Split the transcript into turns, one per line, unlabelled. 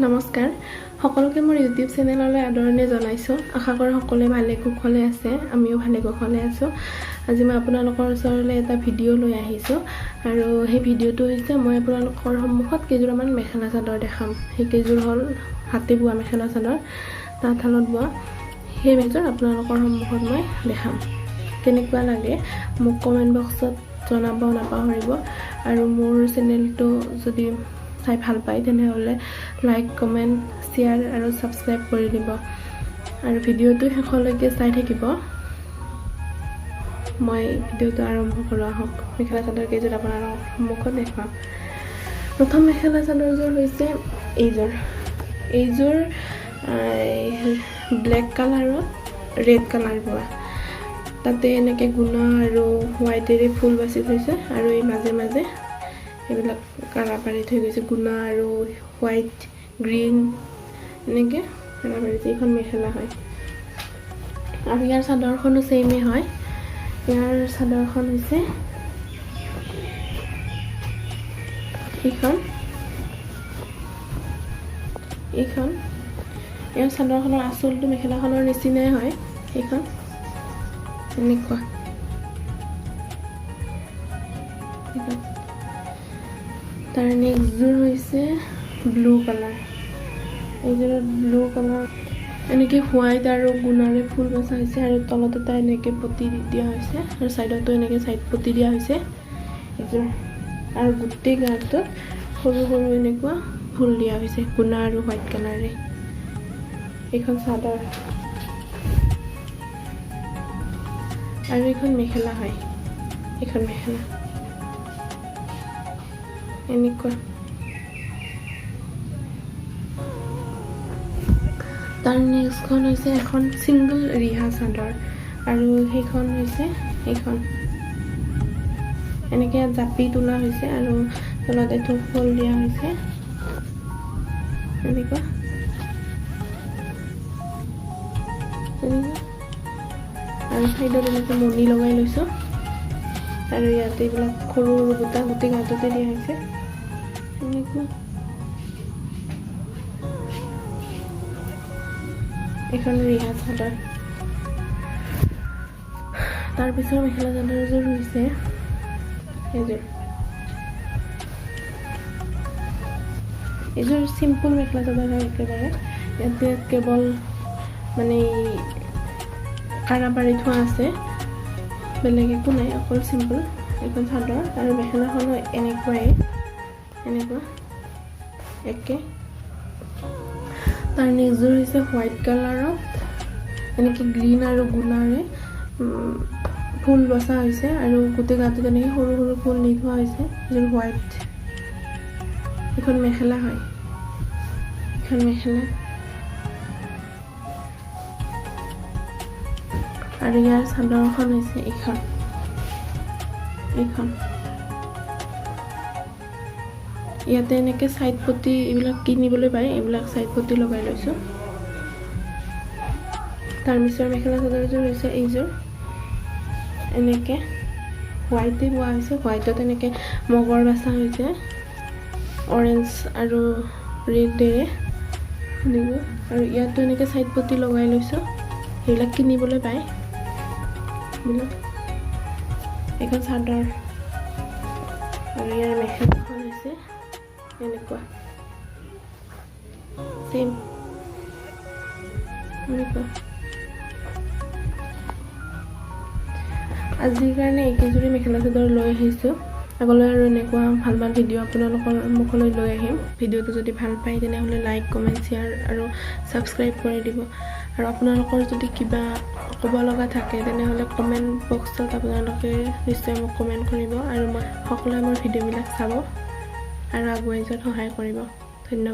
নমস্কাৰ সকলোকে মোৰ ইউটিউব চেনেললৈ আদৰণি জনাইছোঁ। আশা কৰোঁ সকলোৱে ভালে কুশলে আছে, আমিও ভালে কুশলে আছোঁ। আজি মই আপোনালোকৰ ওচৰলৈ এটা ভিডিঅ' লৈ আহিছোঁ আৰু সেই ভিডিঅ'টো হৈছে মই আপোনালোকৰ সন্মুখত কেইযোৰমান মেখেলা চাদৰ দেখাম। সেই কেইযোৰ হ'ল হাতে বোৱা মেখেলা চাদৰ, তাঁতশালত বোৱা। সেই মেখেলা আপোনালোকৰ সন্মুখত মই দেখাম। কেনেকুৱা লাগে মোক কমেণ্ট বক্সত জনাব নাপাহৰিব আৰু মোৰ চেনেলটো যদি চাই ভাল পায় তেনেহ'লে লাইক, কমেণ্ট, শ্বেয়াৰ আৰু ছাবস্ক্ৰাইব কৰি দিব আৰু ভিডিঅ'টো শেষলৈকে চাই থাকিব। মই ভিডিঅ'টো আৰম্ভ কৰোঁ আহক। মেখেলা চাদৰ কেইযোৰ আপোনালোকৰ সন্মুখত দেখুৱাম। প্ৰথম মেখেলা চাদৰযোৰ হৈছে এইযোৰ ব্লেক কালাৰত ৰেড কালাৰ বোৱা। তাতে এনেকৈ গুণা আৰু হোৱাইটেৰে ফুল বাচি থৈছে আৰু এই মাজে মাজে এইবিলাক কালা পাৰি থৈ গৈছে, গুণা আৰু হোৱাইট, গ্ৰীণ এনেকৈ কালা পাৰি। এইখন মেখেলা হয় আৰু ইয়াৰ চাদৰখনো ছেইমেই হয়। ইয়াৰ চাদৰখন হৈছে এইখন ইয়াৰ চাদৰখনৰ আঁচলটো মেখেলাখনৰ নিচিনাই হয়। সেইখন এনেকুৱা তাৰ নেক্সটযোৰ হৈছে ব্লু কালাৰ। এইযোৰত ব্লু কালাৰ এনেকৈ হোৱাইট আৰু গুণাৰে ফুল বচা হৈছে আৰু তলত এটা এনেকৈ পতি দিয়া হৈছে আৰু ছাইডতো এনেকৈ ছাইড পতি দিয়া হৈছে এইযোৰ। আৰু গোটেই গাটোত সৰু সৰু এনেকুৱা ফুল দিয়া হৈছে গুণা আৰু হোৱাইট কালাৰে। এইখন চাদৰ আৰু এইখন মেখেলা হয়। এইখন মেখেলা এনেকুৱা। তাৰ নেক্সটখন হৈছে এখন ছিংগল ৰিহা চাদৰ আৰু সেইখন হৈছে এইখন এনেকৈ জাপি তোলা হৈছে আৰু তলত এইটো ফুল দিয়া হৈছে এনেকুৱা আৰু ছাইডত এনেকৈ মণি লগাই লৈছোঁ আৰু ইয়াতে এইবিলাক সৰু সৰু বুটা গোটেই গাঁততে দিয়া হৈছে এনেকুৱা। এখন ৰিহা চাদৰ। তাৰপিছৰ মেখেলা চাদৰযোৰ হৈছে এইযোৰ চিম্পুল মেখেলা চাদৰ হয় একেবাৰে। ইয়াতে কেৱল মানে কাৰা পাৰি থোৱা আছে, বেলেগ একো নাই, অকল চিম্পুল এখন চাদৰ আৰু মেখেলাখনো এনেকুৱা একে। তাৰ নেক্সটযোৰ হৈছে হোৱাইট কালাৰত এনেকৈ গ্ৰীণ আৰু গুণাৰে ফুল বচা হৈছে আৰু গোটেই গাটোত এনেকৈ সৰু সৰু ফুল দি থোৱা হৈছে। এইযোৰ হোৱাইট। এইখন মেখেলা হয়। এইখন মেখেলা আৰু ইয়াৰ চাদৰখন হৈছে এইখন ইয়াতে এনেকৈ ছাইড পতি এইবিলাক কিনিবলৈ পায়, এইবিলাক ছাইড পতি লগাই লৈছোঁ। তাৰ পিছৰ মেখেলা চাদৰযোৰ হৈছে এইযোৰ এনেকৈ হোৱাইটে বোৱা হৈছে। হোৱাইটত এনেকৈ মগৰ বচা হৈছে অৰেঞ্জ আৰু ৰেডেৰে আৰু ইয়াতো এনেকৈ ছাইড পতি লগাই লৈছোঁ। সেইবিলাক কিনিবলৈ পায় এইবিলাক। এইখন চাদৰ আৰু ইয়াৰ মেখেলাখন হৈছে এনেকুৱা ছেইম এনেকুৱা। আজিৰ কাৰণে এইকেইযোৰে মেখেলা চাদৰ লৈ আহিছোঁ। আগলৈ আৰু এনেকুৱা ভাল ভাল ভিডিঅ' আপোনালোকৰ মুখলৈ লৈ আহিম। ভিডিঅ'টো যদি ভাল পায় তেনেহ'লে লাইক, কমেণ্ট, শ্বেয়াৰ আৰু ছাবস্ক্ৰাইব কৰি দিব আৰু আপোনালোকৰ যদি কিবা ক'ব লগা থাকে তেনেহ'লে কমেণ্ট বক্সত আপোনালোকে নিশ্চয় মোক কমেণ্ট কৰিব আৰু মই সকলোৱে মোৰ ভিডিঅ'বিলাক চাব আৰু আগুৱাই যোৱাত সহায় কৰিব। ধন্যবাদ।